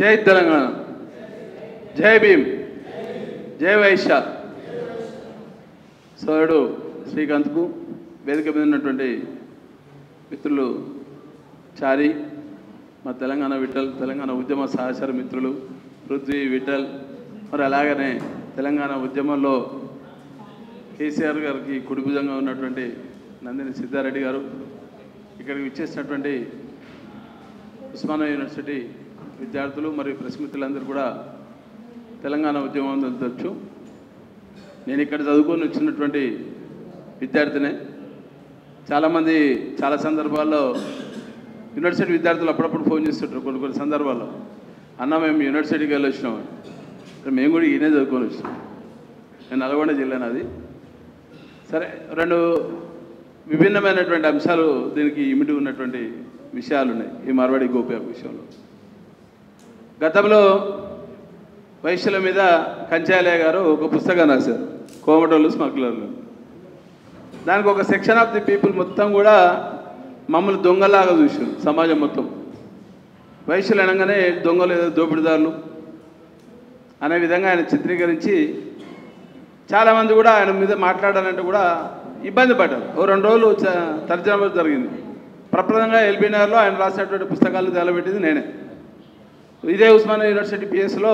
జై తెలంగాణ, జై భీమ్, జై వైశ్య. సోదరుడు శ్రీకాంత్కు, వేదిక మీద ఉన్నటువంటి మిత్రులు చారి, మా తెలంగాణ విఠల్, తెలంగాణ ఉద్యమ సహచర మిత్రులు పృథ్వీ, విఠల్, మరి అలాగనే తెలంగాణ ఉద్యమంలో కేసీఆర్ గారికి కుడిభుజంగా ఉన్నటువంటి నందిని సిద్ధారెడ్డి గారు, ఇక్కడికి విచ్చేసినటువంటి ఉస్మానియా యూనివర్సిటీ విద్యార్థులు మరియు ప్రెస్ మిత్రులందరూ కూడా తెలంగాణ ఉద్యమం తెలుసు. నేను ఇక్కడ చదువుకొని వచ్చినటువంటి విద్యార్థినే. చాలామంది చాలా సందర్భాల్లో యూనివర్సిటీ విద్యార్థులు అప్పుడప్పుడు ఫోన్ చేస్తుంటారు. కొన్ని సందర్భాల్లో, అన్న మేము యూనివర్సిటీకి వెళ్ళి వచ్చినాం, మేము కూడా ఈయనే చదువుకొని వచ్చినాం. నేను నల్గొండ జిల్లాను. అది సరే, రెండు విభిన్నమైనటువంటి అంశాలు దీనికి ఇమిడి ఉన్నటువంటి విషయాలు ఉన్నాయి ఈ మార్వాడి గోప్యాక్ విషయంలో. గతంలో వైశ్యుల మీద కంచాలయ్య గారు ఒక పుస్తకం రాశారు, కోమటోళ్ళు స్మగ్లర్లు. దానికి ఒక సెక్షన్ ఆఫ్ ది పీపుల్ మొత్తం కూడా మమ్మల్ని దొంగలాగా చూసారు. సమాజం మొత్తం వైశ్యులు అనగానే దొంగలు, ఏదో దోపిడిదారులు అనే విధంగా ఆయన చిత్రీకరించి చాలామంది కూడా ఆయన మీద మాట్లాడాలంటే కూడా ఇబ్బంది పడ్డారు. ఓ 2 రోజులు తర్జన జరిగింది. ప్రప్రదంగా ఎల్బీనగర్లో ఆయన రాసినటువంటి పుస్తకాలు తేలబెట్టింది నేనే. ఇదే ఉస్మానియా యూనివర్సిటీ పిఎస్లో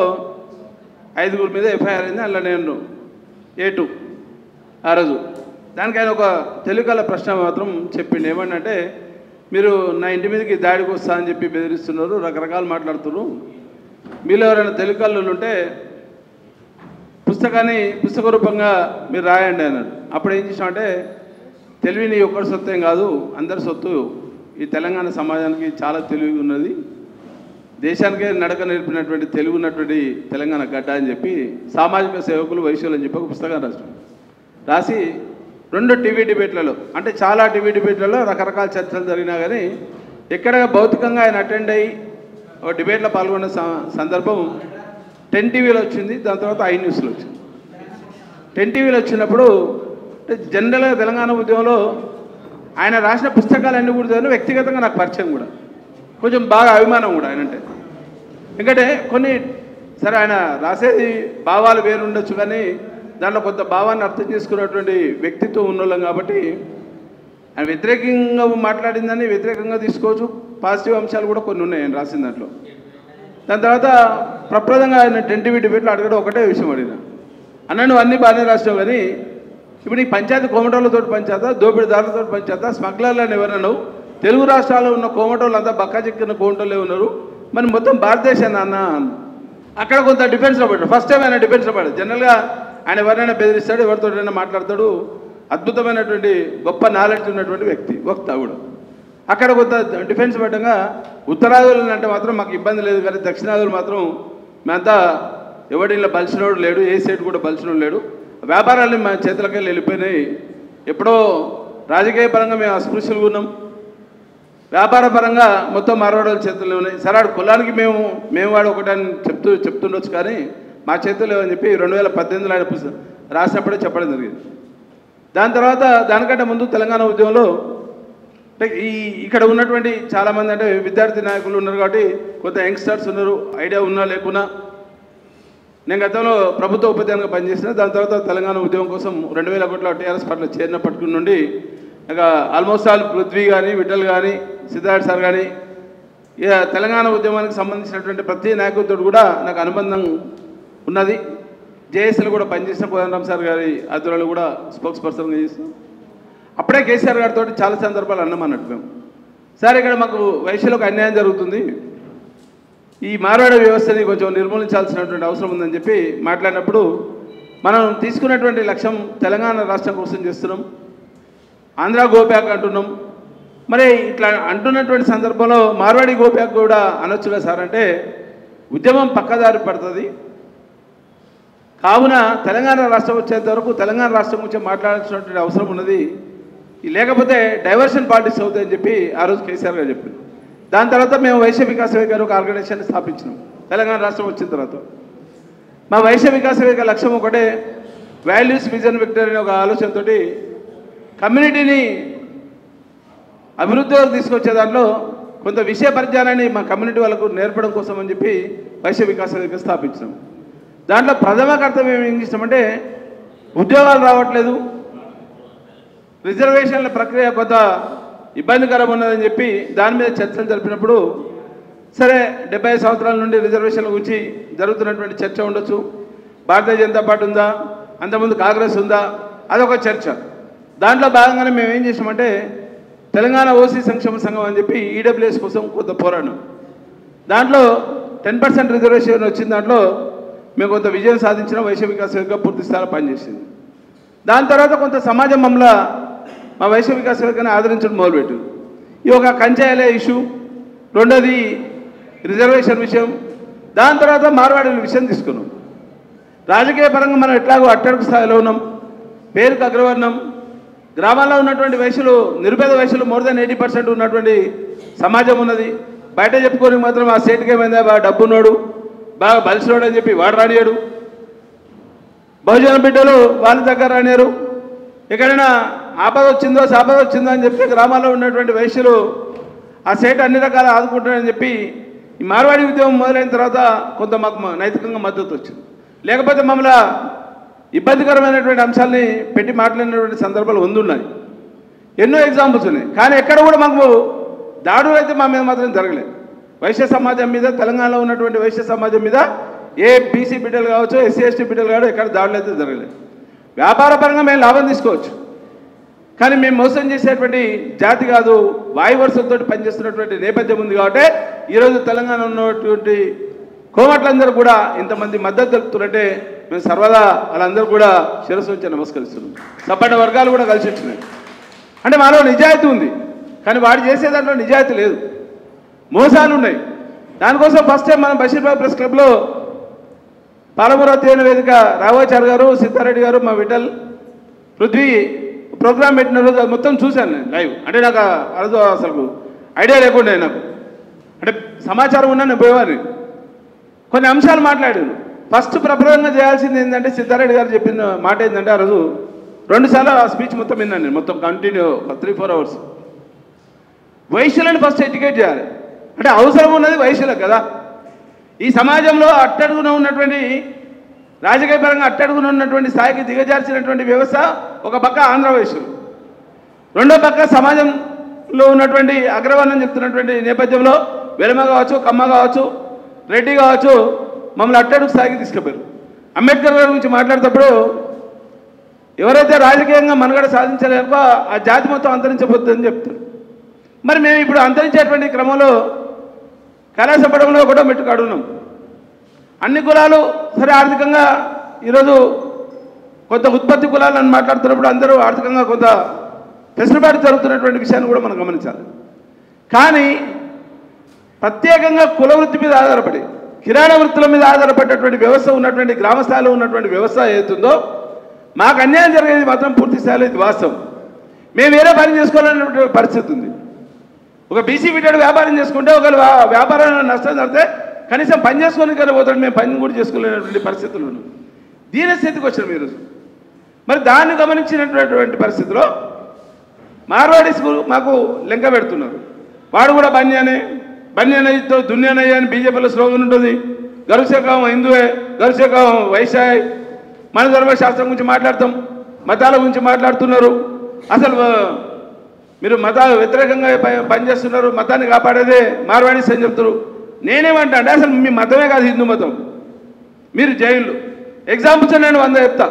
5 మీద ఎఫ్ఐఆర్ అయింది. అందులో నేను A2 ఆ రోజు. దానికి ఆయన ఒక తెలుగుల ప్రశ్న మాత్రం చెప్పిండు. ఏమన్నంటే, మీరు నా ఇంటి మీదకి దాడికి వస్తా అని చెప్పి బెదిరిస్తున్నారు, రకరకాలు మాట్లాడుతున్నారు, మీలో ఎవరైనా తెలుగులు ఉంటే పుస్తక రూపంగా మీరు రాయండి అన్నాడు. అప్పుడు ఏం చేసామంటే, తెలివి నీ ఒక్కడి సొత్తు ఏం కాదు, అందరి సొత్తు. ఈ తెలంగాణ సమాజానికి చాలా తెలివి ఉన్నది, దేశానికే నడక నేర్పినటువంటి తెలుగు ఉన్నటువంటి తెలంగాణ గడ్డ అని చెప్పి సామాజిక సేవకులు వైశ్యులు అని చెప్పి ఒక పుస్తకం రాసి 2 టీవీ డిబేట్లలో, అంటే చాలా టీవీ డిబేట్లలో రకరకాల చర్చలు జరిగినా కానీ ఎక్కడ భౌతికంగా ఆయన అటెండ్ అయ్యి ఒక డిబేట్లో పాల్గొన్న సందర్భం 10 టీవీలో వచ్చింది. దాని తర్వాత ఐ న్యూస్లో వచ్చింది. 10 టీవీలో వచ్చినప్పుడు జనరల్గా తెలంగాణ ఉద్యమంలో ఆయన రాసిన పుస్తకాలన్నీ కూడా వ్యక్తిగతంగా నాకు పరిచయం కూడా, కొంచెం బాగా అభిమానం కూడా ఆయన అంటే. ఎందుకంటే కొన్ని సరే ఆయన రాసేది భావాలు వేరు ఉండొచ్చు, కానీ దాంట్లో కొంత భావాన్ని అర్థం చేసుకున్నటువంటి వ్యక్తిత్వం ఉన్నోళ్ళం కాబట్టి ఆయన వ్యతిరేకంగా మాట్లాడిందని వ్యతిరేకంగా తీసుకోవచ్చు. పాజిటివ్ అంశాలు కూడా కొన్ని ఉన్నాయి ఆయన రాసిన దాంట్లో. దాని తర్వాత ప్రప్రదంగా ఆయన 10 టీవీ డిబేట్లో అడగడం ఒకటే విషయం అడిగిన, అన్న నువ్వు అన్నీ బాగానే రాసినావు, కానీ ఇప్పుడు నీ పంచాయతీ కోమటోళ్ళతో పంచాయతా, దోపిడిదారులతో పంచాయతా, స్మగ్లర్లను ఎవరన్నావు? తెలుగు రాష్ట్రాల్లో ఉన్న కోమటోళ్ళు అంతా బక్కా చిక్కిన కోమటోళ్ళే ఉన్నారు, మరి మొత్తం భారతదేశాన్ని అన్న. అక్కడ కొంత డిఫెన్స్లో పడ్డాడు. ఫస్ట్ టైం ఆయన డిఫెన్స్లో పడ్డాడు. జనరల్గా ఆయన ఎవరైనా బెదిరిస్తాడు, ఎవరితోటైనా మాట్లాడతాడు, అద్భుతమైనటువంటి గొప్ప నాలెడ్జ్ ఉన్నటువంటి వ్యక్తి, వక్త కూడా. అక్కడ కొంత డిఫెన్స్ పడ్డంగా ఉత్తరాదులు అంటే మాత్రం మాకు ఇబ్బంది లేదు, కానీ దక్షిణాదులు మాత్రం మేమంతా ఎవడిలో బలిసినోడు లేడు, ఏ సైడ్ కూడా బలిసినోడు లేడు, వ్యాపారాలు మా చేతులకెళ్ళి వెళ్ళిపోయినాయి, ఎప్పుడో రాజకీయ పరంగా మేము అస్పృశ్యులుగా ఉన్నాం, వ్యాపార పరంగా మొత్తం మార్వాడోళ్ళ చేతుల్లో ఉన్నాయి. సరే కులానికి మేము వాడు ఒకటని చెప్తుండొచ్చు, కానీ మా చేతుల్లో అని చెప్పి 2018లో ఆయన రాసినప్పుడే చెప్పడం జరిగింది. దాని తర్వాత దానికంటే ముందు తెలంగాణ ఉద్యమంలో ఇక్కడ ఉన్నటువంటి చాలామంది అంటే విద్యార్థి నాయకులు ఉన్నారు కాబట్టి కొంత యంగ్స్టర్స్ ఉన్నారు, ఐడియా ఉన్నా లేకున్నా. నేను గతంలో ప్రభుత్వ ఉపాధ్యాయునిగా పనిచేసిన, దాని తర్వాత తెలంగాణ ఉద్యమం కోసం 2001లో టీఆర్ఎస్ పార్టీలో చేరినప్పటి నుండి ఇక ఆల్మోస్ట్ ఆల్ పృథ్వీ కానీ, విఠల్ కానీ, సిద్ధార్థ్ సార్ కానీ, ఇక తెలంగాణ ఉద్యమానికి సంబంధించినటువంటి ప్రతి నాయకుడితో కూడా నాకు అనుబంధం ఉన్నది. జేఏసీలో కూడా పనిచేసిన కోదండరామ్ సార్ గారి ఆధ్వర్యంలో కూడా స్పోక్స్ పర్సన్గా చేస్తున్నాం. అప్పుడే కేసీఆర్ గారితో చాలా సందర్భాలు అన్నాం అన్నట్టు మేము, సార్ ఇక్కడ మాకు వైశ్యులకు అన్యాయం జరుగుతుంది, ఈ మార్వాడ వ్యవస్థని కొంచెం నిర్మూలించాల్సినటువంటి అవసరం ఉందని చెప్పి మాట్లాడినప్పుడు, మనం తీసుకున్నటువంటి లక్ష్యం తెలంగాణ రాష్ట్రం కోసం చేస్తున్నాం, ఆంధ్ర గోప్యాక్ అంటున్నాం, మరి ఇట్లా అంటున్నటువంటి సందర్భంలో మార్వాడి గోప్యాక్ కూడా అనొచ్చుగా సార్ అంటే, ఉద్యమం పక్కదారి పడుతుంది, కావున తెలంగాణ రాష్ట్రం వచ్చేంత వరకు తెలంగాణ రాష్ట్రం గురించి మాట్లాడాల్సినటువంటి అవసరం ఉన్నది, లేకపోతే డైవర్షన్ పాలిటిక్స్ అవుతాయని చెప్పి ఆ రోజు కేసీఆర్ గారు చెప్పింది. దాని తర్వాత మేము వైశ్య వికాస వేదిక గారు ఒక ఆర్గనైజేషన్ స్థాపించినాం. తెలంగాణ రాష్ట్రం వచ్చిన తర్వాత మా వైశ్య వికాస వేదిక లక్ష్యం ఒకటే, వాల్యూస్ విజన్ విక్టరీ అనే ఒక ఆలోచనతో కమ్యూనిటీని అభివృద్ధిలోకి తీసుకొచ్చే దాంట్లో కొంత విషయ పరిజ్ఞానాన్ని మా కమ్యూనిటీ వాళ్ళకు నేర్పడం కోసం అని చెప్పి వైశ్య వికాస వేదిక స్థాపించినాం. దాంట్లో ప్రథమ కర్తవ్యం ఏం చేసినామంటే ఉద్యోగాలు రావట్లేదు, రిజర్వేషన్ల ప్రక్రియ కొంత ఇబ్బందికరం ఉన్నదని చెప్పి దాని మీద చర్చలు జరిపినప్పుడు సరే 75 సంవత్సరాల నుండి రిజర్వేషన్ల గురించి జరుగుతున్నటువంటి చర్చ ఉండొచ్చు, భారతీయ జనతా పార్టీ ఉందా, అంతకుముందు కాంగ్రెస్ ఉందా, అదొక చర్చ. దాంట్లో భాగంగానే మేము ఏం చేసామంటే తెలంగాణ ఓసీ సంక్షేమ సంఘం అని చెప్పి ఈడబ్ల్యూఎస్ కోసం కొంత పోరాడు. దాంట్లో 10% రిజర్వేషన్ వచ్చిన దాంట్లో మేము కొంత విజయం సాధించిన వైశ్య వికాస వేదిక పూర్తి స్థాయిలో పనిచేసింది. దాని తర్వాత కొంత సమాజం మమ్మల్ని మా వైశ్య వికాస వేదికని ఆదరించడం మొదలుపెట్టింది. ఈ ఒక కంచాయలే ఇష్యూ, రెండోది రిజర్వేషన్ విషయం, దాని తర్వాత మార్వాడీల విషయం తీసుకున్నాం. రాజకీయ పరంగా మనం ఎట్లాగో అట్టడుగు స్థాయిలో ఉన్నాం, పేరుకు అగ్రవర్ణం, గ్రామాల్లో ఉన్నటువంటి వైశ్యులు నిరుపేద వైశ్యులు మోర్ దెన్ 80% ఉన్నటువంటి సమాజం ఉన్నది. బయట చెప్పుకోనికి మాత్రం ఆ స్టేట్కి ఏమైందా బాగా డబ్బున్నాడు, బాగా బలిసినోడు అని చెప్పి వాడు రానియాడు, బహుజన బిడ్డలు వాళ్ళ దగ్గర రానియారు. ఎక్కడైనా ఆపద వచ్చిందో సాపద వచ్చిందో అని చెప్పి గ్రామాల్లో ఉన్నటువంటి వైశ్యులు ఆ స్టేట్ అన్ని రకాల ఆదుకుంటారని చెప్పి ఈ మార్వాడి ఉద్యమం మొదలైన తర్వాత కొంత మాకు నైతికంగా మద్దతు వచ్చింది. లేకపోతే మమ్మల్ని ఇబ్బందికరమైనటువంటి అంశాలని పెట్టి మాట్లాడినటువంటి సందర్భాలు ఉన్నాయి, ఎన్నో ఎగ్జాంపుల్స్ ఉన్నాయి. కానీ ఎక్కడ కూడా మాకు దాడులు అయితే మా మీద మాత్రం జరగలేదు. వైశ్య సమాజం మీద, తెలంగాణలో ఉన్నటువంటి వైశ్య సమాజం మీద ఏ బీసీ బిడ్డలు కావచ్చు, ఎస్సీ ఎస్టీ బిడ్డలు కావచ్చు, ఎక్కడ దాడులు అయితే జరగలేదు. వ్యాపార పరంగా మేము లాభం తీసుకోవచ్చు, కానీ మేము మోసం చేసేటువంటి జాతి కాదు, వాయువర్షంతో పనిచేస్తున్నటువంటి నేపథ్యం ఉంది. కాబట్టి ఈరోజు తెలంగాణ ఉన్నటువంటి కోమట్లందరూ కూడా ఇంతమంది మద్దతు తెలుపుతున్నట్టే మేము సర్వదా వాళ్ళందరూ కూడా శిరస్సు వచ్చి నమస్కరిస్తున్నాం. సపన్న వర్గాలు కూడా కలిసి వచ్చినాయి. అంటే మాలో నిజాయితీ ఉంది, కానీ వాడు చేసే దాంట్లో నిజాయితీ లేదు, మోసాలు ఉన్నాయి. దానికోసం ఫస్ట్ టైం మనం బషీర్బాగ్ ప్రెస్ క్లబ్లో పాలమూరు అధ్యయన వేదిక రాఘవాచారి గారు, సిద్ధారెడ్డి గారు, మా విఠల్, పృథ్వీ ప్రోగ్రామ్ పెట్టిన రోజు అది మొత్తం చూశాను నేను లైవ్. అంటే నాకు ఆ రోజు అసలు ఐడియా లేకుండా నాకు, అంటే సమాచారం ఉన్నా నేను పోయేవాడిని. కొన్ని అంశాలు మాట్లాడాను. ఫస్ట్ ప్రప్రదంగా చేయాల్సింది ఏంటంటే సిద్ధారెడ్డి గారు చెప్పిన మాట ఏంటంటే, ఆ రోజు 2 సార్లు ఆ స్పీచ్ మొత్తం విన్నాను నేను, మొత్తం కంటిన్యూ 3-4 అవర్స్. వైశ్యులను ఫస్ట్ ఎడ్యుకేట్ చేయాలి. అంటే అవసరం ఉన్నది వైశ్యులకు కదా. ఈ సమాజంలో అట్టడుగున ఉన్నటువంటి రాజకీయ పరంగా అట్టడుగున ఉన్నటువంటి స్థాయికి దిగజార్చినటువంటి వ్యవస్థ ఒక పక్క ఆంధ్ర వైశ్యులు, రెండో పక్క సమాజంలో ఉన్నటువంటి అగ్రవర్ణం చెప్తున్నటువంటి నేపథ్యంలో వెలమ కావచ్చు, కమ్మ కావచ్చు, రెడ్డి కావచ్చు, మమ్మల్ని అట్టడుగు స్థాయికి తీసుకుపోయారు. అంబేద్కర్ గారి గురించి మాట్లాడేటప్పుడు ఎవరైతే రాజకీయంగా మనుగడ సాధించలేకో ఆ జాతి మొత్తం అంతరించబోతుందని చెప్తారు. మరి మేము ఇప్పుడు అంతరించేటువంటి క్రమంలో కైలాసపడంలో కూడా మెట్టుకాడున్నాం. అన్ని కులాలు సరే ఆర్థికంగా ఈరోజు కొంత ఉత్పత్తి కులాలను మాట్లాడుతున్నప్పుడు అందరూ ఆర్థికంగా కొంత వెసులుబాటు జరుగుతున్నటువంటి విషయాన్ని కూడా మనం గమనించాలి. కానీ ప్రత్యేకంగా కుల వృత్తి మీద ఆధారపడి, కిరాణా వృత్తుల మీద ఆధారపడేటువంటి వ్యవస్థ ఉన్నటువంటి గ్రామ స్థాయిలో ఉన్నటువంటి వ్యవస్థ ఏతుందో మాకు అన్యాయం జరిగేది మాత్రం పూర్తి స్థాయిలో ఇది వాస్తవం. మేము వేరే పని చేసుకోవాలనేటువంటి పరిస్థితి ఉంది. ఒక బీసీ బిడ్డడు వ్యాపారం చేసుకుంటే ఒక వ్యాపారంలో నష్టం జరిగితే కనీసం పని చేసుకొని కానీ పోతాడు, మేము పని కూడా చేసుకోలేనటువంటి పరిస్థితులు ఉన్నాయి. దీని స్థితికి వచ్చాం ఈరోజు. మరి దాన్ని గమనించినటువంటి పరిస్థితిలో మార్వాడీస్ మాకు లెంక పెడుతున్నారు. వాడు కూడా బన్యానయ్యతో దున్యానయ్య అని బీజేపీలో స్లోగన్ ఉంటుంది. గరుశేఖం హిందువే, గరుశేఖం వైశాయ్, మన ధర్మశాస్త్రం గురించి మాట్లాడతాం, మతాల గురించి మాట్లాడుతున్నారు. అసలు మీరు మతాలు వ్యతిరేకంగా పనిచేస్తున్నారు, మతాన్ని కాపాడేదే మార్వాడీస్ అని చెప్తారు. నేనేమంటా అంటే అసలు మీ మతమే కాదు హిందూ మతం, మీరు జైన్లు. ఎగ్జాంపుల్స్ నేను 100 చెప్తా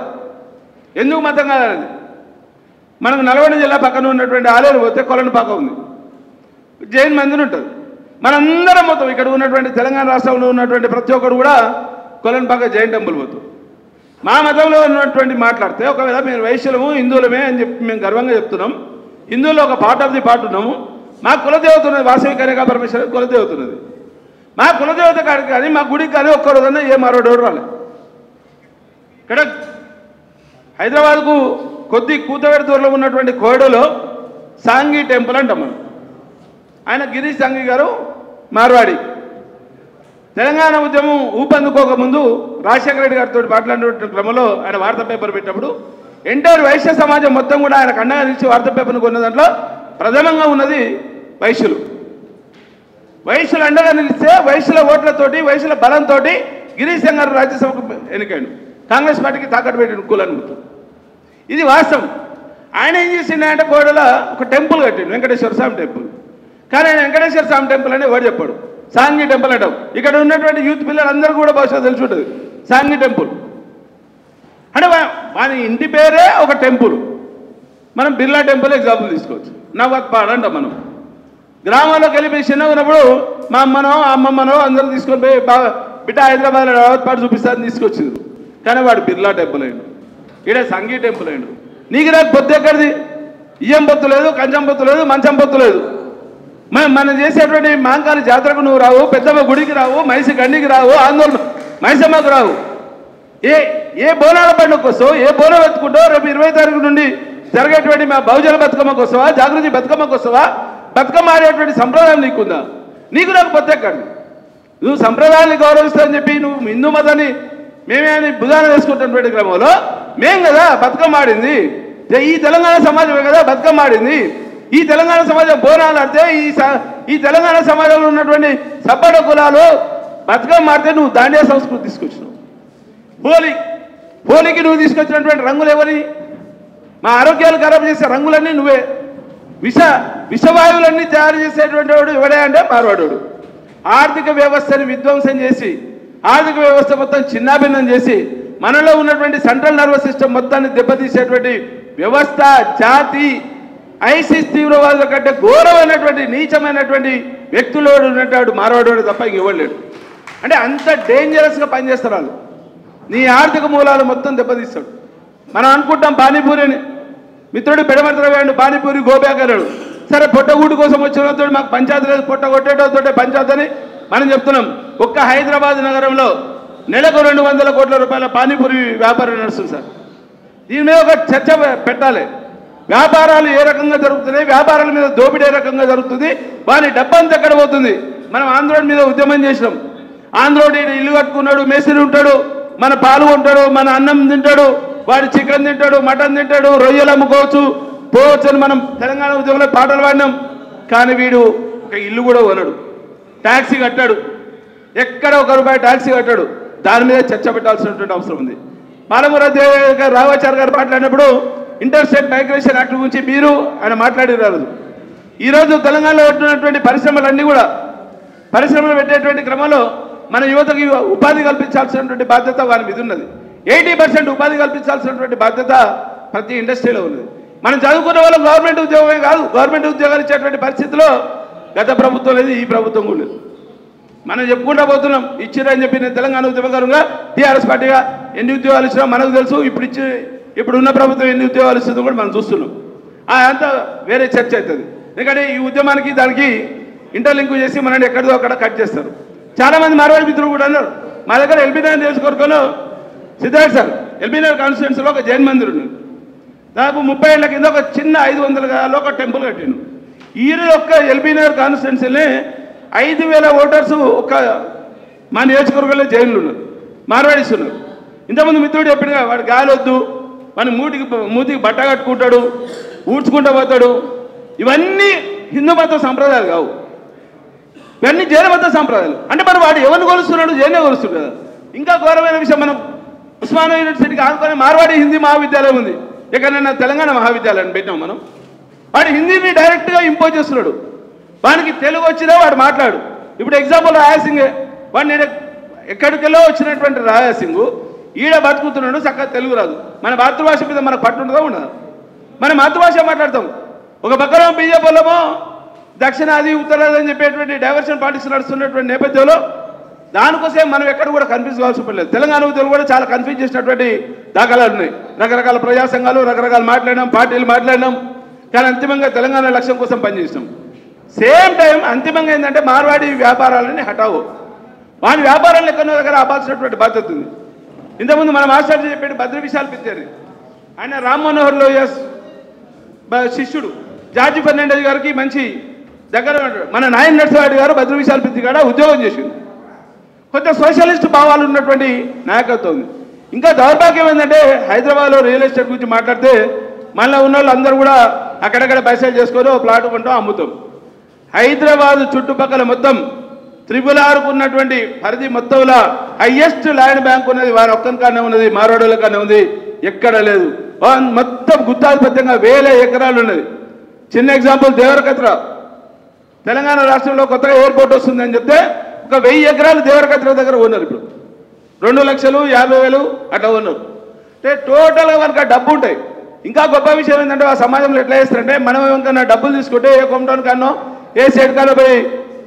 ఎందుకు మతం కాదని. మనకు నల్గొండ జిల్లా పక్కన ఉన్నటువంటి ఆలేరు పోతే కొలనుపాక ఉంది, జైన్ మందిని ఉంటుంది. మనందరం మొత్తం ఇక్కడ ఉన్నటువంటి తెలంగాణ రాష్ట్రంలో ఉన్నటువంటి ప్రతి ఒక్కరు కూడా కొలనుపాక జైన్ టెంపుల్ పోతాం. మా మతంలో ఉన్నటువంటి మాట్లాడితే ఒకవేళ మేము వైశ్యులము హిందువులమే అని చెప్పి మేము గర్వంగా చెప్తున్నాం. హిందువులో ఒక పార్ట్ ఆఫ్ ది పార్ట్ ఉన్నాము. మా కులదేవత ఉన్నది, వాసవి కన్యకా పరమేశ్వరి కులదేవత ఉన్నది. మా కులదేవత కాడికి కానీ మా గుడికి కానీ ఒక్క రోజున ఏ మరోడోడు రాలేదు. ఇక్కడ హైదరాబాద్కు కొద్ది కూతవేడు దూరంలో ఉన్నటువంటి కోడలో సాంఘీ టెంపుల్ అంటాం మనం. ఆయన గిరీష్ సాంఘీ గారు మార్వాడి. తెలంగాణ ఉద్యమం ఊపందుకోకముందు రాజశేఖర రెడ్డి గారితో మాట్లాడిన క్రమంలో ఆయన వార్తా పేపర్ పెట్టినప్పుడు ఎంటైర్ వైశ్య సమాజం మొత్తం కూడా ఆయన కండగా నిలిచి వార్తా పేపర్ను కొన్న దాంట్లో ప్రథమంగా ఉన్నది వైశ్యులు. వయసులో అండగా నిలిస్తే వయసుల ఓట్లతోటి వయసుల బలంతో గిరీశ్ గారు రాజ్యసభకు ఎన్నికాడు. కాంగ్రెస్ పార్టీకి తాకట్టు పెట్టిన కులాన్ని గుర్తు. ఇది వాస్తవం. ఆయన ఏం చేసిండే కోడల ఒక టెంపుల్ కట్టిండు, వెంకటేశ్వర స్వామి టెంపుల్. కానీ ఆయన వెంకటేశ్వర స్వామి టెంపుల్ అని ఎవరు చెప్పాడు, సాంఘీ టెంపుల్ అంటాం. ఇక్కడ ఉన్నటువంటి యూత్ పిల్లలందరూ కూడా బహుశా తెలిసి ఉంటుంది సాంఘీ టెంపుల్ అంటే. మన ఇంటి పేరే ఒక టెంపుల్. మనం బిర్లా టెంపుల్ ఎగ్జాంపుల్ తీసుకోవచ్చు. నవత్పాడు అంటాం మనం. గ్రామాల్లోకి వెళ్ళిపోయి చిన్నగా ఉన్నప్పుడు మా అమ్మనో అమ్మమ్మనో అందరూ తీసుకొని పోయి బిడ్డ హైదరాబాద్లో నవత్పాడు చూపిస్తారని తీసుకొచ్చింది. కానీ వాడు బిర్లా టెంపుల్ అయ్యిండు, ఈడ సంఘీ టెంపుల్ అయ్యిండు. నీకు నాకు పొత్తు ఎక్కడిది? ఇయ్యం పొత్తు లేదు, కంచం పొత్తు లేదు, మంచం పొత్తు లేదు. మనం చేసేటువంటి మాంకాళి జాతరకు నువ్వు రావు, పెద్దమ్మ గుడికి రావు, మైసి గండికి రావు, ఆందోళన మైసమ్మకు రావు. ఏ బోనాల పండుగ వస్తావు, ఏ బోనం ఎత్తుకుంటావు? రేపు 20 తారీఖు నుండి జరిగేటువంటి మా బహుజన బతుకమ్మకు వస్తావా, జాగృతి బతుకమ్మకు వస్తావా? బతుకమ్మ ఆడేటువంటి సంప్రదాయం నీకుందా? నీకు నాకు పొత్తు ఎక్కడి? నువ్వు సంప్రదాయాన్ని గౌరవిస్తావని చెప్పి నువ్వు హిందూ మతాన్ని మేమే అని భుజాన వేసుకుంటున్నటువంటి క్రమంలో మేం కదా బతుకమ్మ ఆడింది. ఈ తెలంగాణ సమాజమే కదా బతుకమ్మ ఆడింది. ఈ తెలంగాణ సమాజం బోనాలు ఆడితే ఈ తెలంగాణ సమాజంలో ఉన్నటువంటి సబ్బడ కులాలు బతుకమ్మ ఆడితే నువ్వు దాండియా సంస్కృతి తీసుకొచ్చినావు. హోలీకి నువ్వు తీసుకొచ్చినటువంటి రంగులు ఎవరి? మా ఆరోగ్యాలు ఖరాబ్ చేసే రంగులన్నీ నువ్వే. విషవాయువులన్నీ తయారు చేసేటువంటి వాడు ఎవడే అంటే మార్వాడు. ఆర్థిక వ్యవస్థని విధ్వంసం చేసి ఆర్థిక వ్యవస్థ మొత్తం చిన్నాభిన్నం చేసి మనలో ఉన్నటువంటి సెంట్రల్ నర్వస్ సిస్టమ్ మొత్తాన్ని దెబ్బతీసేటువంటి వ్యవస్థ జాతి ఐసిస్ తీవ్రవాదుల కంటే ఘోరమైనటువంటి నీచమైనటువంటి వ్యక్తులు ఉన్నట్టు మార్వాడు తప్ప ఇంకెవ్వలేడు. అంటే అంత డేంజరస్గా పనిచేస్తారు వాళ్ళు. నీ ఆర్థిక మూలాలు మొత్తం దెబ్బతీస్తాడు. మనం అనుకుంటాం పానీపూరి అని. మిత్రుడు పెడమర్తరాడు పానీపూరి గోబ్యాకరాడు. సరే పొట్టగూడు కోసం వచ్చినతో మాకు పంచాయతీ లేదు, పొట్ట కొట్టేటోతో పంచాయతీ అని మనం చెప్తున్నాం. ఒక్క హైదరాబాద్ నగరంలో నెలకు 200 కోట్ల రూపాయల పానీపూరి వ్యాపారం నడుస్తుంది సార్. దీని మీద ఒక చర్చ పెట్టాలి. వ్యాపారాలు ఏ రకంగా జరుగుతున్నాయి, వ్యాపారాల మీద దోపిడీ ఏ రకంగా జరుగుతుంది, వాని డబ్బంతా ఎక్కడ పోతుంది. మనం ఆంధ్రోడ్ మీద ఉద్యమం చేసినాం. ఆంధ్రోడ్ ఇల్లు కట్టుకున్నాడు, మేస్త్రి ఉంటాడు, మన పాలు ఉంటాడు, మన అన్నం తింటాడు, వాడు చికెన్ తింటాడు, మటన్ తింటాడు, రొయ్యలు అమ్ముకోవచ్చు పోవచ్చు అని మనం తెలంగాణ ఉద్యమంలో పాటలు పాడినాం. కానీ వీడు ఒక ఇల్లు కూడా కొనడు, ట్యాక్సీ కట్టాడు, ఎక్కడ ₹1 ట్యాక్సీ కట్టాడు. దాని మీద చర్చ పెట్టాల్సినటువంటి అవసరం ఉంది. పాలమూరు రాఘవాచారి గారు మాట్లాడినప్పుడు ఇంటర్స్టేట్ మైగ్రేషన్ యాక్ట్ గురించి మీరు ఆయన మాట్లాడినారు. ఈరోజు తెలంగాణలో ఉన్నటువంటి పరిశ్రమలన్నీ కూడా పరిశ్రమలు పెట్టేటువంటి క్రమంలో మన యువతకి ఉపాధి కల్పించాల్సినటువంటి బాధ్యత వారి మీద ఉన్నది. 80% ఉపాధి కల్పించాల్సినటువంటి బాధ్యత ప్రతి ఇండస్ట్రీలో ఉన్నది. మనం చదువుకున్న వాళ్ళం గవర్నమెంట్ ఉద్యోగమే కాదు, గవర్నమెంట్ ఉద్యోగాలు ఇచ్చేటువంటి పరిస్థితిలో గత ప్రభుత్వం లేదు, ఈ ప్రభుత్వం కూడా లేదు. మనం చెప్పుకుంటా పోతున్నాం. ఇచ్చిరని చెప్పి నేను తెలంగాణ ఉద్యమకారుగా టీఆర్ఎస్ పార్టీగా ఎన్ని ఉద్యోగాలు ఇచ్చినా మనకు తెలుసు. ఇప్పుడున్న ప్రభుత్వం ఎన్ని ఉద్యోగాలు ఇస్తుందో కూడా మనం చూస్తున్నాం. అంతా వేరే చర్చ అవుతుంది. ఎందుకంటే ఈ ఉద్యమానికి దానికి ఇంటర్లింక్ చేసి మనల్ని ఎక్కడిదో అక్కడ కట్ చేస్తారు. చాలామంది మార్వాడి మిత్రులు కూడా అన్నారు. మా దగ్గర ఎల్బీనగర్ నియోజకవర్గంలో సిద్ధార్థ్ సార్ ఎల్బీనగర్ కాన్స్టిట్యున్సీలో ఒక జైన్ మందిర్ ఉంది. దాదాపు 30 ఏళ్ల కింద ఒక చిన్న 500 గజాల్లో ఒక టెంపుల్ కట్టాను. ఈ ఒక్క ఎల్బీనగర్ కాన్స్టిట్యున్సీలో 5,000 ఓటర్స్ ఒక మా నియోజకవర్గంలో జైన్లు ఉన్నారు, మార్వాడీస్ ఉన్నారు. ఇంతకుముందు మిత్రుడు చెప్పినగా వాడు గాలి వద్దు, మన మూతికి బట్ట కట్టుకుంటాడు, ఊడ్చుకుంటూ పోతాడు. ఇవన్నీ హిందూ మత సంప్రదాయాలు కావు, ఇవన్నీ జైన మత సంప్రదాయాలు. అంటే మరి వాడు ఎవరిని కొలుస్తున్నాడు? జైనే కొలుస్తుంది కదా. ఇంకా ఘోరమైన విషయం, మనం ఉస్మానియా యూనివర్సిటీకి ఆనుకొని మార్వాడి హిందీ మహావిద్యాలయం ఉంది. ఎక్కడైనా తెలంగాణ మహావిద్యాలయాన్ని పెట్టాం మనం. వాడు హిందీని డైరెక్ట్గా ఇంపోజ్ చేస్తున్నాడు. వానికి తెలుగు వచ్చినా వాడు మాట్లాడు. ఇప్పుడు ఎగ్జాంపుల్ రాయాసింగే, వాడు నేను ఎక్కడికెళ్ళో వచ్చినటువంటి రాయాసింగు ఈడ బతుకుతున్నాడు, చక్కగా తెలుగు రాదు. మన మాతృభాష మీద మనకు పట్టుండదా ఉండదా? మన మాతృభాష మాట్లాడతాం. ఒక పక్కన బీజేపీలోమో దక్షిణాది ఉత్తరాది అని చెప్పేటువంటి డైవర్షన్ పాలిటిక్స్ నడుస్తున్నటువంటి నేపథ్యంలో దానికోసం మనం ఎక్కడ కూడా కన్ఫ్యూజ్ కావాల్సి పడలేదు. తెలంగాణ ఉద్యోగులు కూడా చాలా కన్ఫ్యూజ్ చేసినటువంటి దాఖలాలు ఉన్నాయి. రకరకాల ప్రజా సంఘాలు రకరకాల మాట్లాడినాం, పార్టీలు మాట్లాడినాం, కానీ అంతిమంగా తెలంగాణ లక్ష్యం కోసం పనిచేసినాం. సేమ్ టైం అంతిమంగా ఏంటంటే మార్వాడి వ్యాపారాలని హటావు, వాని వ్యాపారాలను ఎక్కడో దగ్గర ఆపాల్సినటువంటి బాధ్యత ఉంది. ఇంతకుముందు మన మాస్టర్ చెప్పాడు భద్ర విశాల్ పిచ్చారు, ఆయన రామ్ మనోహర్ లోహియా శిష్యుడు జార్జి ఫెర్నాండెజ్ గారికి మంచి దగ్గర. మన నాయన్ నర్సవాడి గారు భద్ర విశాల్ పిచ్చి కాడ ఉద్యోగం చేసింది. కొంత సోషలిస్ట్ భావాలు ఉన్నటువంటి నాయకత్వం ఉంది. ఇంకా దౌర్భాగ్యం ఏంటంటే హైదరాబాద్లో రియల్ ఎస్టేట్ గురించి మాట్లాడితే మనలో ఉన్న వాళ్ళు అందరూ కూడా అక్కడక్కడ బైసైడ్ చేసుకొని ఓ ప్లాట్ కొంటాం, అమ్ముతాం. హైదరాబాద్ చుట్టుపక్కల మొత్తం త్రిపులారుకు ఉన్నటువంటి పరిధి మొత్తంలో హైయెస్ట్ ల్యాండ్ బ్యాంక్ ఉన్నది వారి ఒక్కనికానే ఉన్నది, మారోడుల కానే ఉంది, ఎక్కడ లేదు. మొత్తం గుత్తాధిపత్యంగా వేల ఎకరాలు ఉన్నది. చిన్న ఎగ్జాంపుల్ దేవరకత్ర, తెలంగాణ రాష్ట్రంలో కొత్తగా ఎయిర్పోర్ట్ వస్తుందని చెప్తే ఒక 1000 ఎకరాలు దేవరకత్ర దగ్గర ఉన్నారు. ఇప్పుడు 2,50,000 అట్లా ఉన్నారు. అంటే టోటల్గా మనకు డబ్బు ఉంటాయి. ఇంకా గొప్ప విషయం ఏంటంటే ఆ సమాజంలో ఎట్లా చేస్తారంటే మనం ఏమన్నా డబ్బులు తీసుకుంటే ఏ కొమ్మటానికి కన్నా ఏ సైడ్ కన్నా పోయి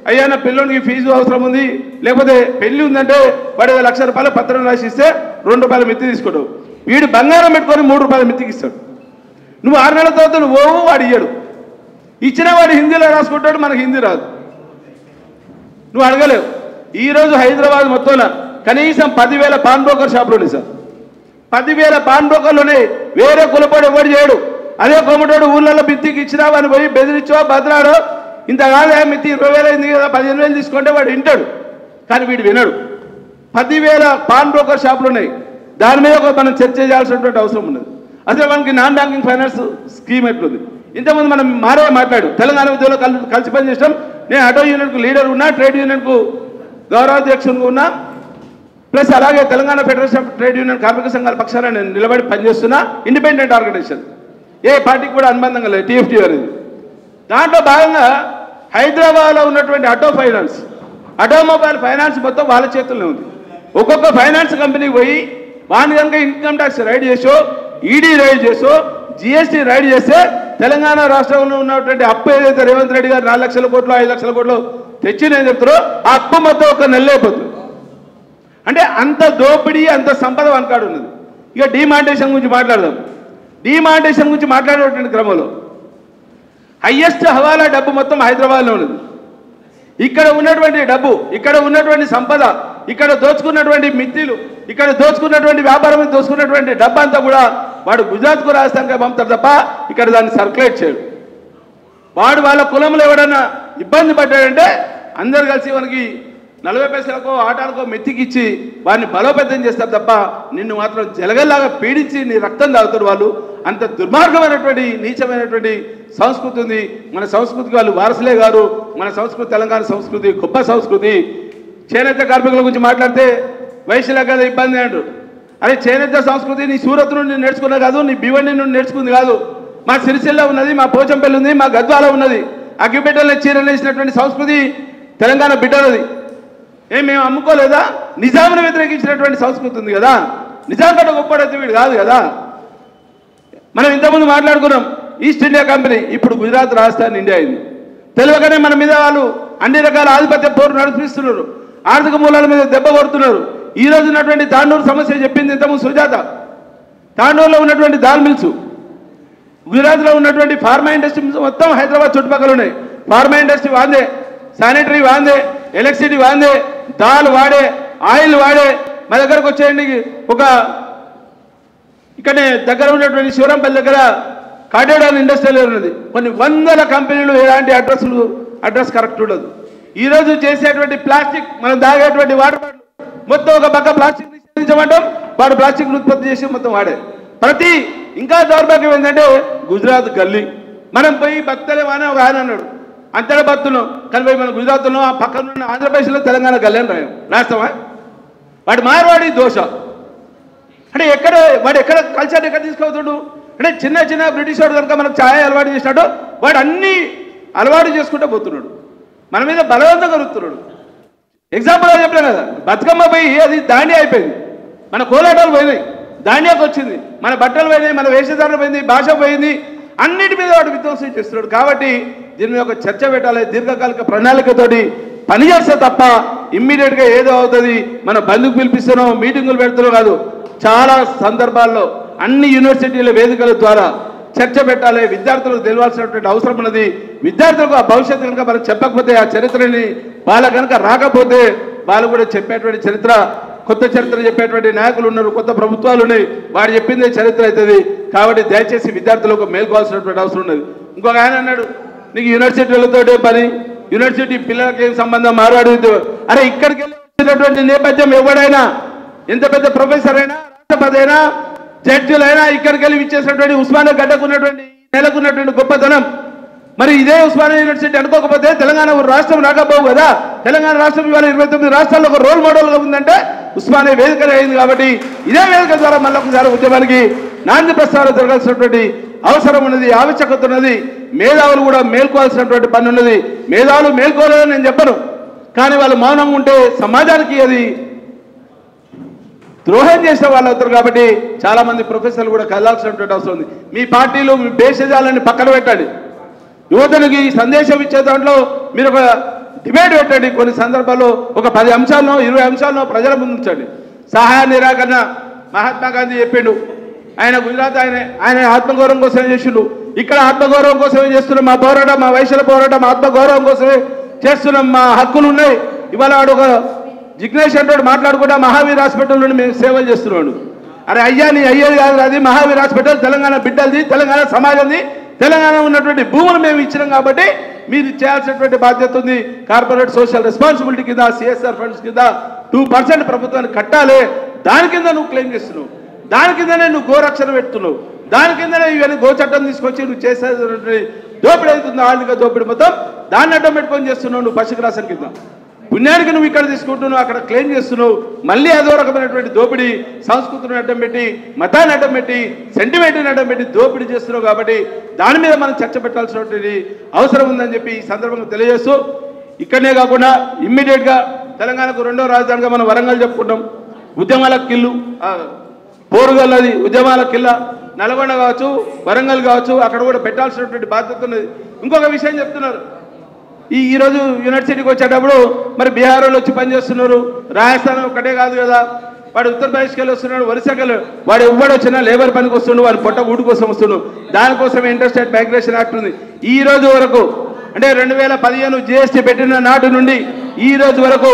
అయ్యా నా పిల్లోనికి ఫీజు అవసరం ఉంది, లేకపోతే పెళ్లి ఉందంటే వాడు ₹1,00,000 పత్రం రాసి ఇస్తే ₹2 మిత్తి తీసుకోడు. వీడు బంగారం పెట్టుకొని ₹3 మిత్తికి ఇస్తాడు. నువ్వు 6 నెలల తర్వాత నువ్వు ఓవు వాడు ఇయ్యడు. ఇచ్చిన వాడు హిందీలో రాసుకుంటాడు, మనకు హిందీ రాదు, నువ్వు అడగలేవు. ఈరోజు హైదరాబాద్ మొత్తంలో కనీసం 10,000 పాన్ బ్రోకర్ షాపులు ఉన్నాయి సార్. 10,000 పాన్ బ్రోకర్లునే వేరే కులపాడు ఎవడు చేయడు. అదే కొమ్మటోడు ఊళ్ళలో మిత్తికి ఇచ్చినా వాడిని పోయి బెదిరించో బదలాడో ఇంత కాదు మిత్తి 20,000 అయింది కదా 15,000 తీసుకుంటే వాడు వింటాడు, కానీ వీడు వినడు. 10,000 పాన్ బ్రోకర్ షాపులు ఉన్నాయి. దాని మీద మనం చర్చ చేయాల్సినటువంటి అవసరం ఉన్నది. అసలు మనకి నాన్ బ్యాంకింగ్ ఫైనాన్స్ స్కీమ్ ఎట్లుంది? ఇంతకుముందు మనం మాట్లాడు తెలంగాణ ఉద్యోగంలో కలిసి పనిచేస్తాం. నేను ఆటో యూనియన్కు లీడర్ ఉన్నా, ట్రేడ్ యూనియన్కు గౌరవాధ్యక్షునిగా ఉన్నా, ప్లస్ అలాగే Telangana federation of trade union కార్మిక సంఘాల పక్షాన నేను నిలబడి పనిచేస్తున్నా. ఇండిపెండెంట్ ఆర్గనైజేషన్, ఏ పార్టీకి కూడా అనుబంధంగా లేదు, TFT అనేది. దాంట్లో భాగంగా హైదరాబాద్లో ఉన్నటువంటి ఆటోమొబైల్ ఫైనాన్స్ మొత్తం వాళ్ళ చేతుల్లో ఉంది. ఒక్కొక్క ఫైనాన్స్ కంపెనీకి పోయి వాని కనుక ఇన్కమ్ ట్యాక్స్ రైడ్ చేసో, ఈడీ రైడ్ చేసో, GST రైడ్ చేస్తే తెలంగాణ రాష్ట్రంలో ఉన్నటువంటి అప్పు ఏదైతే రేవంత్ రెడ్డి గారు 4 లక్షల కోట్లు 5 లక్షల కోట్లు తెచ్చి నేను చెప్తారో ఆ అప్పు మొత్తం ఒక నెలైపోతుంది. అంటే అంత దోపిడీ, అంత సంపద వనకాడు ఉన్నది. ఇక డిమానిటేషన్ గురించి మాట్లాడదాం. డిమానిటేషన్ గురించి మాట్లాడేటువంటి క్రమంలో హైయెస్ట్ హవాలా డబ్బు మొత్తం హైదరాబాద్లో ఉన్నది. ఇక్కడ ఉన్నటువంటి డబ్బు, ఇక్కడ ఉన్నటువంటి సంపద, ఇక్కడ దోచుకున్నటువంటి మిత్తిలు, ఇక్కడ దోచుకున్నటువంటి వ్యాపారం దోచుకున్నటువంటి డబ్బు అంతా కూడా వాడు గుజరాత్కు రాజస్థాన్గా పంపుతారు తప్ప ఇక్కడ దాన్ని సర్క్యులేట్ చేయడు. వాడు వాళ్ళ కులంలో ఎవడన్నా ఇబ్బంది పడ్డాడంటే అందరు కలిసి మనకి 40 పైసలకో ఆటాలకో మెత్తికిచ్చి వాడిని బలోపేతం చేస్తారు తప్ప నిన్ను మాత్రం జలగల్లాగా పీడించి నీ రక్తం తాగుతారు వాళ్ళు. అంత దుర్మార్గమైనటువంటి నీచమైనటువంటి సంస్కృతి ఉంది. మన సంస్కృతికి వాళ్ళు వారసులే గారు. మన సంస్కృతి తెలంగాణ సంస్కృతి గొప్ప సంస్కృతి. చేనేత కార్మికుల గురించి మాట్లాడితే వైశ్యులకు కదా ఇబ్బంది అంటారు. అరే చేనేత సంస్కృతి నీ సూరత్ నుండి నేర్చుకున్నా కాదు, నీ భివండి నుండి నేర్చుకుంది కాదు. మా సిరిసిల్ల ఉన్నది, మా పోచంపల్లి ఉంది, మా గద్వాల ఉన్నది. అగ్గిబిడ్డల చీరలు వేసినటువంటి సంస్కృతి తెలంగాణ బిడ్డలది. మేము అమ్ముకోలేదా? నిజాంను వ్యతిరేకించినటువంటి సంస్కృతి ఉంది కదా. నిజాం కంటే గొప్పడైతే వీడు కాదు కదా. మనం ఇంతకుముందు మాట్లాడుకున్నాం ఈస్ట్ ఇండియా కంపెనీ, ఇప్పుడు గుజరాత్ రాజస్థాన్ ఇండియా అయింది. తెలియకనే మన మీద వాళ్ళు అన్ని రకాల ఆధిపత్య పోరు నడిపిస్తున్నారు, ఆర్థిక మూలాల మీద దెబ్బ కొడుతున్నారు. ఈ రోజు ఉన్నటువంటి తాండూరు సమస్య చెప్పింది ఇంతకుముందు సుజాత. తాండూరులో ఉన్నటువంటి దాల్ మిల్స్, గుజరాత్లో ఉన్నటువంటి ఫార్మా ఇండస్ట్రీ మొత్తం హైదరాబాద్ చుట్టుపక్కల ఉన్నాయి. ఫార్మా ఇండస్ట్రీ వాందే, శానిటరీ వాందే, ఎలక్ట్రిసిటీ వాందే, దాల్ వాడే, ఆయిల్ వాడే. మా దగ్గరకు వచ్చేయండి, ఒక ఇక్కడనే దగ్గర ఉన్నటువంటి శివరంపల్లి దగ్గర కాటేడాన్ ఇండస్ట్రియల్ ఉన్నది. కొన్ని వందల కంపెనీలు, ఎలాంటి అడ్రస్ కరెక్ట్ ఉండదు. ఈరోజు చేసేటువంటి ప్లాస్టిక్, మనం తాగేటువంటి వాటర్ బాటిల్ మొత్తం ఒక పక్క ప్లాస్టిక్ నిషేధించమంటాం, వాడు ప్లాస్టిక్ ఉత్పత్తి చేసి మొత్తం వాడే. ఇంకా దౌర్భాగ్యం ఏంటంటే గుజరాత్ గల్లీ మనం పోయి బతలేమని ఒక ఆయన అన్నాడు, అంతటా బతున్నాం. కానీ పోయి మనం గుజరాత్లో ఆ పక్కన ఉన్న ఆంధ్రప్రదేశ్లో తెలంగాణ గల్లీ అని రాస్తామా? వాడి మార్వాడి దోష అంటే వాడు ఎక్కడ కల్చర్ ఎక్కడ తీసుకెళ్తాడు అంటే చిన్న చిన్న బ్రిటిష్ వాడు కనుక మనకు ఛాయ్ అలవాటు చేసినాడు, వాడు అన్ని అలవాటు చేసుకుంటూ పోతున్నాడు, మన మీద బలవంతంగా కలుగుతున్నాడు. ఎగ్జాంపుల్గా చెప్పాను కదా, బతుకమ్మ పోయి అది దాండియా అయిపోయింది, మన కోలాటాలు పోయినాయి, దాండియాకు వచ్చింది, మన బట్టలు పోయినాయి, మన వేషధారణ పోయింది, భాష పోయింది, అన్నిటి మీద వాడు విధ్వంసం చేస్తున్నాడు. కాబట్టి దీని మీద ఒక చర్చ పెట్టాలి, దీర్ఘకాలిక ప్రణాళికతోటి పనిచేస్తే తప్ప ఇమ్మీడియట్గా ఏదో అవుతుంది. మన బంధుకు పిలిపిస్తున్నాం, మీటింగులు పెడుతున్నాం కాదు. చాలా సందర్భాల్లో అన్ని యూనివర్సిటీల వేదికల ద్వారా చర్చ పెట్టాలి, విద్యార్థులకు తెలియాల్సినటువంటి అవసరం ఉన్నది. విద్యార్థులకు ఆ భవిష్యత్తు కనుక మనం చెప్పకపోతే, ఆ చరిత్రని వాళ్ళ కనుక రాకపోతే వాళ్ళు కూడా చెప్పేటువంటి చరిత్ర, కొత్త చరిత్ర చెప్పేటువంటి నాయకులు ఉన్నారు, కొత్త ప్రభుత్వాలు ఉన్నాయి, వాడు చెప్పిందే చరిత్ర అవుతుంది. కాబట్టి దయచేసి విద్యార్థులకు మేల్కోవాల్సినటువంటి అవసరం ఉన్నది. ఇంకొక ఆయన అన్నాడు, నీకు యూనివర్సిటీలతోటే పని, యూనివర్సిటీ పిల్లలకి ఏం సంబంధం మాట్లాడి. అరే ఇక్కడికి వెళ్ళి వచ్చినటువంటి నేపథ్యం ఎవడైనా, ఎంత పెద్ద ప్రొఫెసర్ అయినా, రాష్ట్రపతి అయినా, జడ్జిలైనా ఇక్కడికి వెళ్ళి ఇచ్చేసినటువంటి ఉస్మానియా గడ్డకున్నటువంటి నెలకున్నటువంటి గొప్పతనం మరి ఇదే ఉస్మానియా యూనివర్సిటీ అనుకోకపోతే తెలంగాణ రాష్ట్రం రాకపోవు కదా. తెలంగాణ రాష్ట్రం ఇవాళ 29 రాష్ట్రాల్లో ఒక రోల్ మోడల్గా ఉందంటే ఉస్మానియా వేదిక అయింది. కాబట్టి ఇదే వేదిక ద్వారా మళ్ళీ ఒకసారి ఉద్యమానికి నాంది ప్రస్తావన జరగాల్సినటువంటి అవసరం ఉన్నది, ఆవశ్యకత ఉన్నది. మేధావులు కూడా మేల్కోవాల్సినటువంటి పని ఉన్నది. మేధావులు మేల్కోలేదని నేను చెప్పను, కానీ వాళ్ళు మౌనంగా ఉంటే సమాజానికి అది ద్రోహం చేసిన వాళ్ళు అవుతారు. కాబట్టి చాలా మంది ప్రొఫెసర్లు కూడా కదలాల్సినటువంటి అవసరం ఉంది. మీ పార్టీలు మీ భేషజాలని పక్కన పెట్టండి. యువతనికి సందేశం ఇచ్చే దాంట్లో మీరు ఒక డిబేట్ పెట్టండి. కొన్ని సందర్భాల్లో ఒక 10 అంశాలను 20 అంశాలను ప్రజల ముందు ఉంచండి. సహాయ నిరాకరణ మహాత్మా గాంధీ చెప్పిండు. ఆయన గుజరాత్ ఆయన ఆత్మగౌరవం కోసమే చేసిండు. ఇక్కడ ఆత్మగౌరవం కోసమే చేస్తున్నాం. మా పోరాటం, మా వైశ్యుల పోరాటం ఆత్మగౌరవం కోసమే చేస్తున్నాం. మా హక్కులు ఉన్నాయి. ఇవాళ వాడు ఒక జిగ్నేష్ అంటాడు మాట్లాడుకుంటా మహావీర్ హాస్పిటల్ నుండి మేము సేవలు చేస్తున్నాడు. అరే అయ్యా నీ అయ్యేది కాదు, అది మహావీర్ హాస్పిటల్ తెలంగాణ బిడ్డలది, తెలంగాణ సమాజంది. తెలంగాణ ఉన్నటువంటి భూములు మేము ఇచ్చినాం కాబట్టి మీరు చేయాల్సినటువంటి బాధ్యత ఉంది. కార్పొరేట్ సోషల్ రెస్పాన్సిబిలిటీ కింద సిఎస్ఆర్ ఫండ్స్ కింద 2% ప్రభుత్వానికి కట్టాలి. దాని కింద నువ్వు క్లెయిమ్ చేస్తున్నావు, దాని కిందనే నువ్వు గోరక్షణ పెడుతున్నావు, దాని కిందనే ఇవన్నీ గోచట్టం తీసుకొచ్చి నువ్వు చేసేటువంటి దోపిడీ అవుతుంది. ఆర్థిక దోపిడీ మొత్తం దాన్ని అడ్డం పెట్టుకొని చేస్తున్నావు. నువ్వు పశుగ్రాసం కింద పుణ్యానికి నువ్వు ఇక్కడ తీసుకుంటున్నావు, అక్కడ క్లెయిమ్ చేస్తున్నావు. మళ్ళీ అదో రకమైనటువంటి దోపిడీ, సంస్కృతిని అడ్డం పెట్టి, మతాన్ని అడ్డం పెట్టి, సెంటిమెంట్ని అడ్డం పెట్టి దోపిడీ చేస్తున్నావు. కాబట్టి దాని మీద మనం చర్చ పెట్టాల్సినటువంటి అవసరం ఉందని చెప్పి ఈ సందర్భంగా తెలియజేస్తూ, ఇక్కడనే కాకుండా ఇమ్మీడియట్గా తెలంగాణకు 2వ రాజధానిగా మనం వరంగల్ చెప్పుకుంటాం. ఉద్యమాల కిల్లు పోరుగల్, అది ఉద్యమాల కిల్ల. నల్గొండ కావచ్చు, వరంగల్ కావచ్చు, అక్కడ కూడా పెట్టాల్సినటువంటి బాధ్యత ఉన్నది. ఇంకొక విషయం చెప్తున్నారు, ఈరోజు యూనివర్సిటీకి వచ్చేటప్పుడు మరి బీహార్ వాళ్ళు వచ్చి పనిచేస్తున్నారు. రాజస్థాన్ ఒకటే కాదు కదా, వాడు ఉత్తరప్రదేశ్కి వెళ్ళి వస్తున్నాడు, ఒరిస్సాకి వెళ్ళి, వాడు ఎవ్వడు వచ్చినా లేబర్ పనికి వస్తుండు, వాడు పొట్ట ఊటి కోసం వస్తుండు. దానికోసం ఇంటర్స్టేట్ మైగ్రేషన్ యాక్ట్ ఉంది. ఈ రోజు వరకు అంటే 2015 GST పెట్టిన నాటి నుండి ఈ రోజు వరకు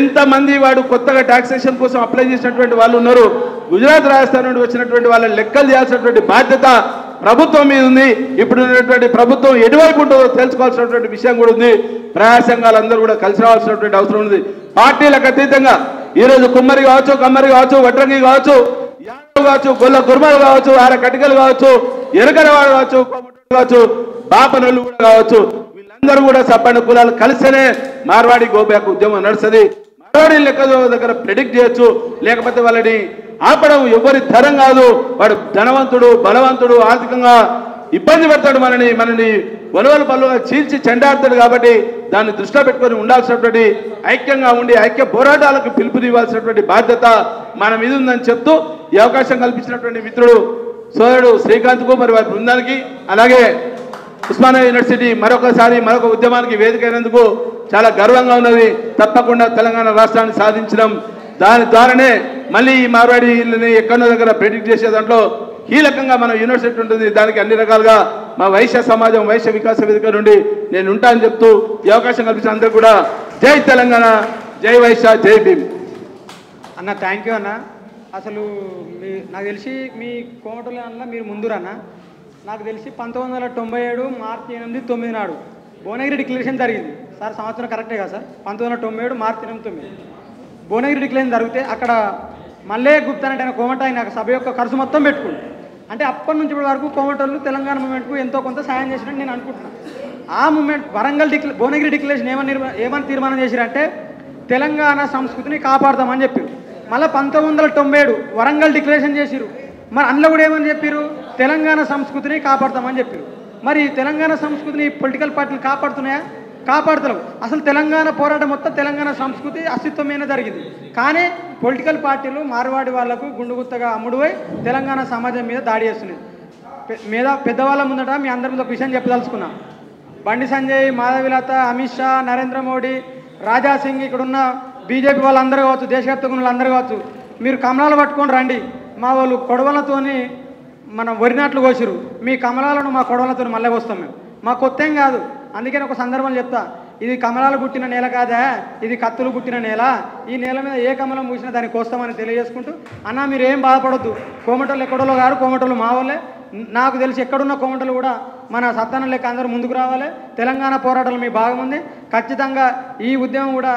ఎంతమంది వాడు కొత్తగా టాక్సేషన్ కోసం అప్లై చేసినటువంటి వాళ్ళు ఉన్నారు. గుజరాత్, రాజస్థాన్ నుండి వచ్చినటువంటి వాళ్ళ లెక్కలు చేయాల్సినటువంటి బాధ్యత ప్రభుత్వం మీద ఉంది. ఇప్పుడు ఉన్నటువంటి ప్రభుత్వం ఎటువైపు ఉంటుందో తెలుసుకోవాల్సినటువంటి విషయం కూడా ఉంది. ప్రజా సంఘాలందరూ కూడా కలిసి రావాల్సినటువంటి అవసరం ఉంది. పార్టీలకు అతీతంగా ఈరోజు కుమ్మరి కావచ్చు, కమ్మరి కావచ్చు, వడ్రంగి కావచ్చు, యాదవ్ కావచ్చు, గొల్ల కుర్మలు కావచ్చు, ఆర కటికలు కావచ్చు, ఎరకరవాడు కావచ్చు, కోమటోళ్ళు కావచ్చు, బాపనోళ్ళు కూడా కావచ్చు, వీళ్ళందరూ కూడా సపన్న కులాలు కలిస్తేనే మార్వాడి గోబ్యాక్ ఉద్యమం నడుస్తుంది. మార్వాడి లెక్క దగ్గర ప్రెడిక్ట్ చేయొచ్చు, లేకపోతే వాళ్ళని ఆపడం ఎవరి తరం కాదు. వాడు ధనవంతుడు, బలవంతుడు, ఆర్థికంగా ఇబ్బంది పెడతాడు, మనని వలవలు పలుగా చీల్చి చెండాడతాడు. కాబట్టి దాన్ని దృష్టిలో పెట్టుకొని ఉండాల్సినటువంటి, ఐక్యంగా ఉండి ఐక్య పోరాటాలకు పిలుపునివ్వాల్సినటువంటి బాధ్యత మన మీద ఉందని చెప్తూ ఈ అవకాశం కల్పించినటువంటి మిత్రుడు సోదరుడు శ్రీకాంత్కు, మరి వారి బృందానికి, అలాగే ఉస్మానియా యూనివర్సిటీ మరొక ఉద్యమానికి వేదిక అయినందుకు చాలా గర్వంగా ఉన్నది. తప్పకుండా తెలంగాణ రాష్ట్రాన్ని సాధించడం, దాని ద్వారానే మళ్ళీ ఈ మార్వాడిని ఎక్కడో దగ్గర ప్రెడిక్ట్ చేసే దాంట్లో కీలకంగా మన యూనివర్సిటీ ఉంటుంది. దానికి అన్ని రకాలుగా మా వైశ్య సమాజం, వైశ్య వికాస వేదిక నుండి నేను ఉంటానని చెప్తూ ఈ అవకాశం కల్పించిన అందరూ కూడా జై తెలంగాణ, జై వైశ్య, జై భీమ్. అన్న థ్యాంక్ యూ అన్న. అసలు నాకు తెలిసి మీ కోమటోళ్ళ అన్న మీరు ముందురన్న. నాకు తెలిసి 1997 మార్చి 8, 9 నాడు భువనగిరి డిక్లరేషన్ జరిగింది సార్. సంవత్సరం కరెక్టే కదా సార్? 1997 మార్చి 8, 9 భువనగిరి డిక్లరేషన్ జరిగితే అక్కడ మల్లే గుప్తా అంటే ఆయన కోమట, ఆయన సభ యొక్క ఖర్చు మొత్తం పెట్టుకుంది. అంటే అప్పటి నుంచి ఇప్పటి వరకు కోమటోళ్ళు తెలంగాణ మూమెంట్కు ఎంతో కొంత సాయం చేసినట్టు నేను అనుకుంటున్నాను. ఆ మూమెంట్ భువనగిరి డిక్లరేషన్ ఏమని తీర్మానం చేశారంటే తెలంగాణ సంస్కృతిని కాపాడతామని చెప్పారు. మళ్ళీ 1997 వరంగల్ డిక్లరేషన్ చేసిరు. మరి అందులో కూడా ఏమని చెప్పారు? తెలంగాణ సంస్కృతిని కాపాడతామని చెప్పారు. మరి తెలంగాణ సంస్కృతిని పొలిటికల్ పార్టీలు కాపాడుతున్నాయా? కాపాడుతలేవు. అసలు తెలంగాణ పోరాటం మొత్తం తెలంగాణ సంస్కృతి అస్తిత్వమైన జరిగింది. కానీ పొలిటికల్ పార్టీలు మార్వాడి వాళ్లకు గుండుగుత్తగా అమ్ముడువై తెలంగాణ సమాజం మీద దాడి చేస్తున్నాయి. పెద్దవాళ్ళ ముందట మీ అందరి ముందు ఒక విషయం చెప్పదలుచుకున్నా. బండి సంజయ్, మాధవిలత, అమిత్ షా, నరేంద్ర మోడీ, రాజా సింగ్, ఇక్కడున్న బీజేపీ వాళ్ళందరూ కావచ్చు, దేశవ్యాప్తంగా వాళ్ళందరూ కావచ్చు, మీరు కమలాలు పట్టుకొని రండి. మా వాళ్ళు కొడవలతోని మనం వరినాట్లు కోసిరు, మీ కమలాలను మా కొడవలతో మళ్ళీ వస్తాం మేము. మా కొత్త ఏం కాదు. అందుకని ఒక సందర్భం చెప్తా, ఇది కమలాలు పుట్టిన నేల కాదా, ఇది కత్తులు పుట్టిన నేల. ఈ నేల మీద ఏ కమలం పూసినా దానికి వస్తామని తెలియజేసుకుంటూ, అన్న మీరు ఏం బాధపడొద్దు, కోమటోళ్ళు ఎక్కడోళ్ళు గారు, కోమటోళ్ళు మా వాళ్ళే. నాకు తెలిసి ఎక్కడున్న కోమటోళ్ళు కూడా మన సత్తానం లెక్క అందరూ ముందుకు రావాలి. తెలంగాణ పోరాటంలో మీ భాగం ఉంది. ఖచ్చితంగా ఈ ఉద్యమం కూడా